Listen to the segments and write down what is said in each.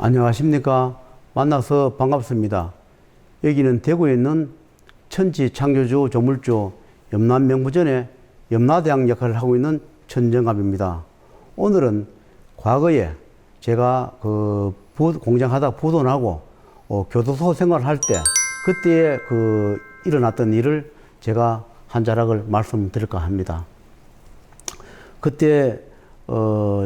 안녕하십니까. 만나서 반갑습니다. 여기는 대구에 있는 천지 창조주 조물주 염남명부전의 염라대왕 역할을 하고 있는 천정갑입니다. 오늘은 과거에 제가 공장하다 부도나고 교도소 생활을 할 때 그때에 일어났던 일을 제가 한 자락을 말씀드릴까 합니다. 그때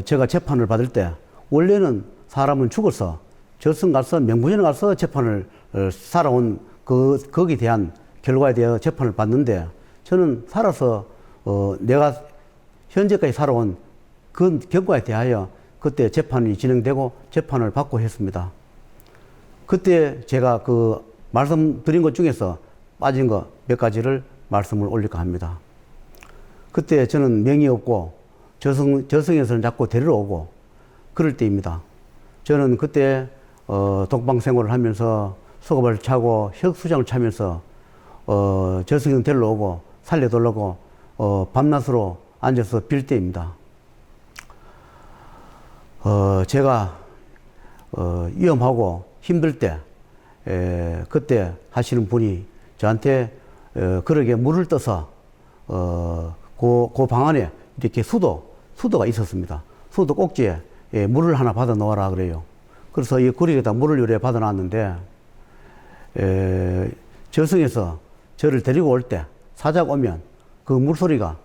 제가 재판을 받을 때 원래는 사람은 죽어서 저승 가서 명부전에 가서 재판을 살아온 거기에 대한 결과에 대해 재판을 받는데 저는 살아서 내가 현재까지 살아온 그 결과에 대하여 그때 재판이 진행되고 재판을 받고 했습니다. 그때 제가 말씀드린 것 중에서 빠진 거 몇 가지를 말씀을 올릴까 합니다. 그때 저는 명이 없고 저승에서는 자꾸 데리러 오고 그럴 때입니다. 저는 그때 독방 생활을 하면서 수갑을 차고 혁수장을 차면서 저승에서 데리러 오고 살려달라고 밤낮으로 앉아서 빌 때입니다. 제가 위험하고 힘들 때 그때 하시는 분이 저한테 그러게 물을 떠서 그 방 안에 이렇게 수도가 있었습니다. 수도 꼭지에 물을 하나 받아 놓아라 그래요. 그래서 이 구리에다 물을 요래 받아 놨는데 저승에서 저를 데리고 올 때 사자가 오면 그 물소리가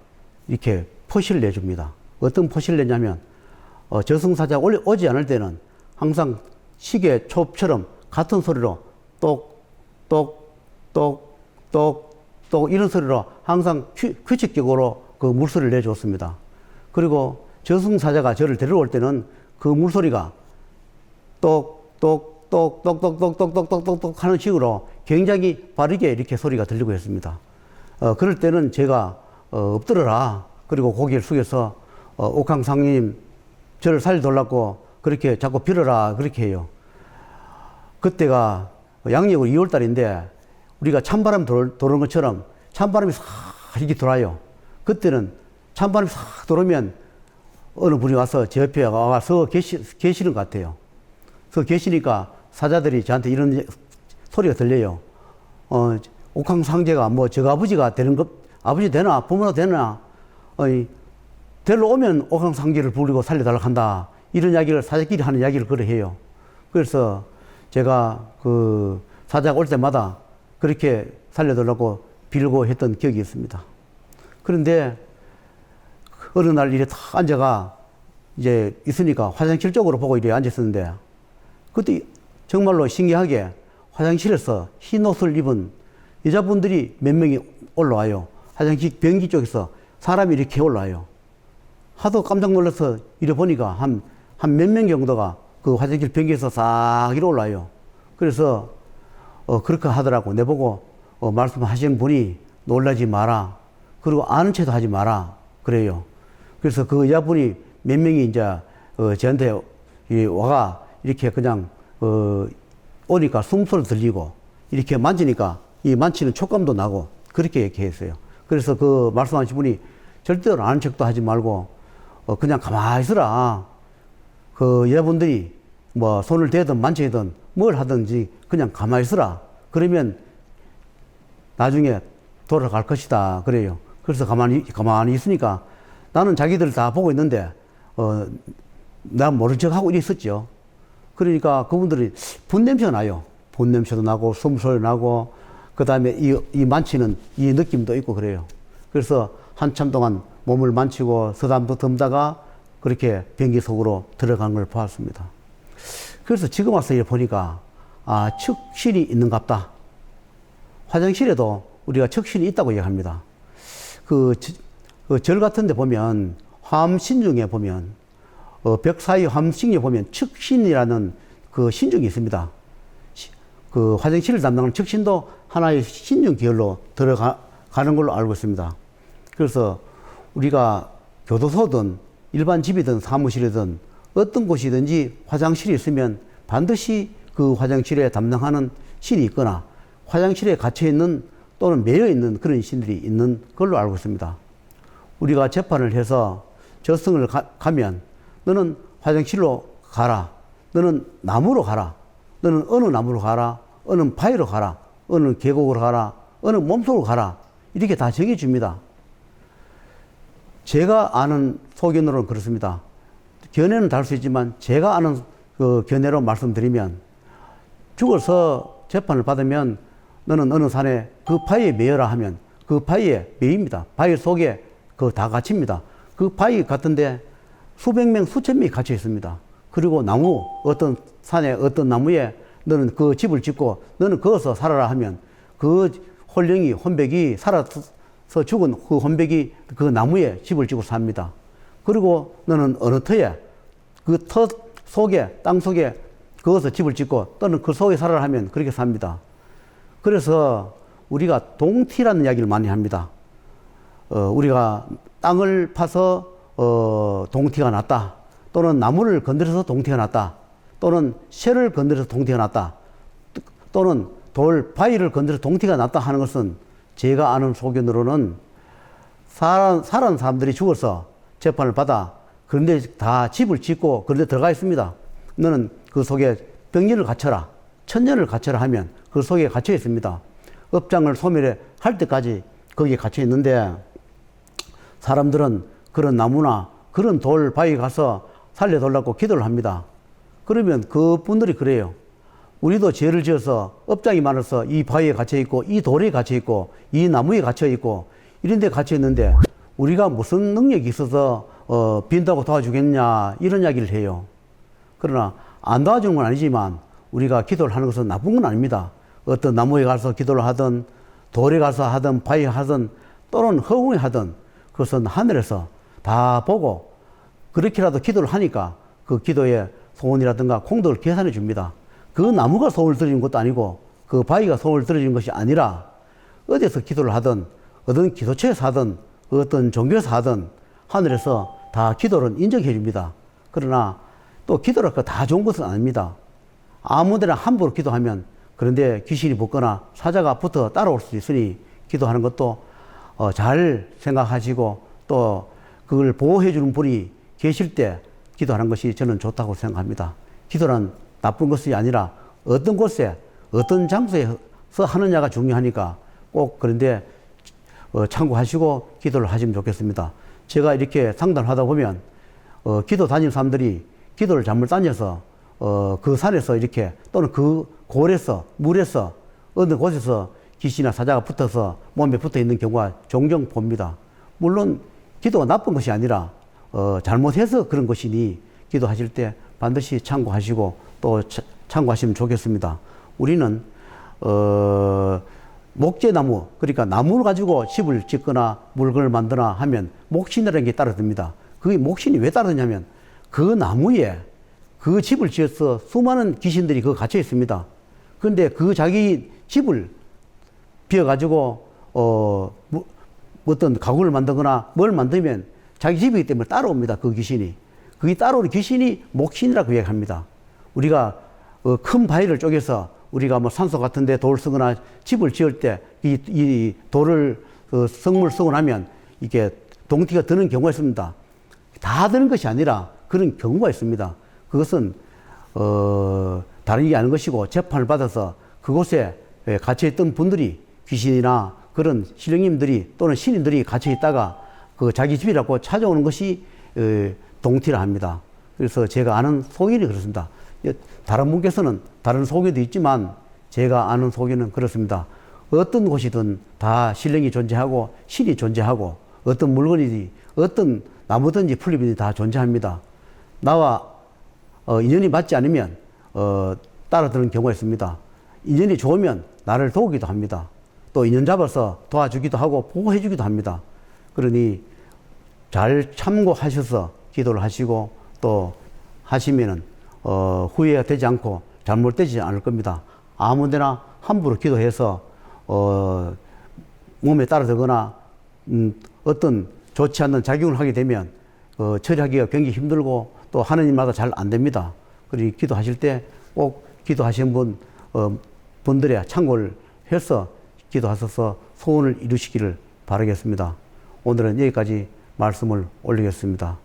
이렇게 포시를 내줍니다. 어떤 포시를 내냐면 저승사자가 오지 않을 때는 항상 시계 촉처럼 같은 소리로 똑똑똑똑똑 이런 소리로 항상 규칙적으로 그 물소리를 내줬습니다. 그리고 저승사자가 저를 데려올 때는 그 물소리가 똑똑똑똑똑똑똑똑똑 하는 식으로 굉장히 빠르게 이렇게 소리가 들리고 했습니다. 그럴 때는 제가 엎드려라. 그리고 고개를 숙여서 옥황상님 저를 살려달라고 그렇게 자꾸 빌어라 그렇게 해요. 그때가 양력으로 2월달인데 우리가 찬바람 도는 것처럼 찬바람이 싹 이렇게 돌아요. 그때는 찬바람이 싹 돌으면 어느 분이 와서 제 옆에 와서 계시는 것 같아요. 서 계시니까 사자들이 저한테 이런 소리가 들려요. 옥황상제가 저 아버지가 되는 것, 아버지 되나 부모가 되나 데리러 오면 옥황상제를 부르고 살려달라고 한다. 이런 이야기를 사자끼리 하는 이야기를 그래 해요. 그래서 제가 사자가 올 때마다 그렇게 살려달라고 빌고 했던 기억이 있습니다. 그런데 어느 날 이래 탁 앉아가 이제 있으니까 화장실 쪽으로 보고 이래 앉았었는데 그때 정말로 신기하게 화장실에서 흰 옷을 입은 여자분들이 몇 명이 올라와요. 화장실 변기 쪽에서 사람이 이렇게 올라와요. 하도 깜짝 놀라서 이래 보니까 한 몇 명 정도가 그 화장실 변기에서 싹 이리 올라와요. 그래서 그렇게 하더라고. 내보고 말씀하시는 분이 놀라지 마라. 그리고 아는 체도 하지 마라. 그래요. 그래서 그 여자분이 몇 명이 이제 저한테 와가 이렇게 그냥 오니까 숨소리 들리고 이렇게 만지니까 이 만지는 촉감도 나고 그렇게 얘기했어요. 그래서 그 말씀하신 분이 절대로 아는 척도 하지 말고 그냥 가만히 있으라. 그 여자분들이 뭐 손을 대든 만지든 뭘 하든지 그냥 가만히 있으라. 그러면 나중에 돌아갈 것이다. 그래요. 그래서 가만히 있으니까 나는 자기들 다 보고 있는데 나 모른 척 하고 있었죠. 그러니까 그분들이 분냄새가 나요. 분냄새도 나고 숨소리 나고 그 다음에 이 만치는 이 느낌도 있고 그래요. 그래서 한참 동안 몸을 만치고 서담도 듬다가 그렇게 변기 속으로 들어간 걸 보았습니다. 그래서 지금 와서 보니까 척신이 있는갑다. 화장실에도 우리가 척신이 있다고 얘기합니다. 절 같은 데 보면 화엄신중에 보면 벽 사이 화엄신중에 보면 척신이라는 그 신중이 있습니다. 그 화장실을 담당하는 척신도 하나의 신중 계열로 들어가는 걸로 알고 있습니다. 그래서 우리가 교도소든 일반 집이든 사무실이든 어떤 곳이든지 화장실이 있으면 반드시 그 화장실에 담당하는 신이 있거나 화장실에 갇혀 있는 또는 매여 있는 그런 신들이 있는 걸로 알고 있습니다. 우리가 재판을 해서 저승을 가면 너는 화장실로 가라. 너는 나무로 가라. 너는 어느 나무로 가라. 어느 바위로 가라. 어느 계곡으로 가라. 어느 몸속으로 가라. 이렇게 다 정해줍니다. 제가 아는 소견으로는 그렇습니다. 견해는 다를 수 있지만 제가 아는 그 견해로 말씀드리면 죽어서 재판을 받으면 너는 어느 산에 그 바위에 매여라 하면 그 바위에 매입니다. 바위 속에 그 다 갇힙니다. 그 바위 같은데 수백 명, 수천 명이 갇혀 있습니다. 그리고 나무, 어떤 산에 어떤 나무에 너는 그 집을 짓고 너는 거기서 살아라 하면 그 혼백이 살아서 죽은 그 혼백이 그 나무에 집을 짓고 삽니다. 그리고 너는 어느 터에 그 터 속에, 땅 속에 거기서 집을 짓고 또는 그 속에 살아라 하면 그렇게 삽니다. 그래서 우리가 동티라는 이야기를 많이 합니다. 우리가 땅을 파서 동티가 났다. 또는 나무를 건드려서 동티가 났다. 또는 쇠를 건드려서 동티가 났다. 또는 바위를 건드려서 동티가 났다 하는 것은 제가 아는 소견으로는 살아난 사람들이 죽어서 재판을 받아 그런데 다 집을 짓고 그런데 들어가 있습니다. 너는 그 속에 병년을 갖춰라. 천년을 갖춰라 하면 그 속에 갇혀 있습니다. 업장을 소멸할 때까지 거기에 갇혀 있는데 사람들은 그런 나무나 그런 돌 바위에 가서 살려달라고 기도를 합니다. 그러면 그 분들이 그래요. 우리도 죄를 지어서 업장이 많아서 이 바위에 갇혀 있고 이 돌에 갇혀 있고 이 나무에 갇혀 있고 이런 데 갇혀 있는데 우리가 무슨 능력이 있어서 빈다고 도와주겠냐 이런 이야기를 해요. 그러나 안 도와주는 건 아니지만 우리가 기도를 하는 것은 나쁜 건 아닙니다. 어떤 나무에 가서 기도를 하든 돌에 가서 하든 바위에 하든 또는 허공에 하든 그것은 하늘에서 다 보고 그렇게라도 기도를 하니까 그 기도의 소원이라든가 공덕을 계산해 줍니다. 그 나무가 소원을 들어주는 것도 아니고 그 바위가 소원을 들어주는 것이 아니라 어디서 기도를 하든 어떤 기도처에서 하든 어떤 종교에서 하든 하늘에서 다 기도를 인정해 줍니다. 그러나 또 기도랄까 다 좋은 것은 아닙니다. 아무데나 함부로 기도하면 그런데 귀신이 붙거나 사자가 붙어 따라올 수 있으니 기도하는 것도 잘 생각하시고 또 그걸 보호해 주는 분이 계실 때 기도하는 것이 저는 좋다고 생각합니다. 기도는 나쁜 것이 아니라 어떤 곳에 어떤 장소에서 하느냐가 중요하니까 꼭 그런데 참고하시고 기도를 하시면 좋겠습니다. 제가 이렇게 상담하다 보면 기도 다니는 사람들이 기도를 잘못 다녀서 그 산에서 이렇게 또는 그 골에서 물에서 어느 곳에서 귀신이나 사자가 붙어서 몸에 붙어 있는 경우가 종종 봅니다. 물론 기도가 나쁜 것이 아니라 잘못해서 그런 것이니 기도하실 때 반드시 참고하시고 또 참고하시면 좋겠습니다. 우리는 목재나무, 그러니까 나무를 가지고 집을 짓거나 물건을 만드나 하면 목신이라는 게 따라듭니다. 그게 목신이 왜 따르냐면 그 나무에 그 집을 지어서 수많은 귀신들이 그 갇혀 있습니다. 그런데 그 자기 집을 비워가지고 어떤 가구를 만들거나 뭘 만들면 자기 집이기 때문에 따라옵니다. 그 귀신이. 그게 따라오는 귀신이 목신이라고 이야기합니다. 우리가 큰 바위를 쪼개서 우리가 뭐 산소 같은 데 돌을 쓰거나 집을 지을 때 이 돌을 성물 쓰고 나면 이게 동티가 드는 경우가 있습니다. 다 드는 것이 아니라 그런 경우가 있습니다. 그것은 다른 게 아닌 것이고 재판을 받아서 그곳에 갇혀 있던 분들이 귀신이나 그런 신령님들이 또는 신인들이 갇혀 있다가 그 자기 집이라고 찾아오는 것이 동티라 합니다. 그래서 제가 아는 소견이 그렇습니다. 다른 분께서는 다른 소견도 있지만 제가 아는 소견은 그렇습니다. 어떤 곳이든 다 신령이 존재하고 신이 존재하고 어떤 물건이든지 어떤 나무든지 풀잎이든지 다 존재합니다. 나와 인연이 맞지 않으면 따라드는 경우가 있습니다. 인연이 좋으면 나를 도우기도 합니다. 또 인연 잡아서 도와주기도 하고 보호해 주기도 합니다. 그러니 잘 참고하셔서 기도를 하시고 또 하시면은 후회가 되지 않고 잘못되지 않을 겁니다. 아무데나 함부로 기도해서 몸에 따라들거나 어떤 좋지 않는 작용을 하게 되면 처리하기가 굉장히 힘들고 또 하느님마다 잘 안 됩니다. 그러니 기도하실 때 꼭 기도하신 분들의 참고를 해서 기도하셔서 소원을 이루시기를 바라겠습니다. 오늘은 여기까지 말씀을 올리겠습니다.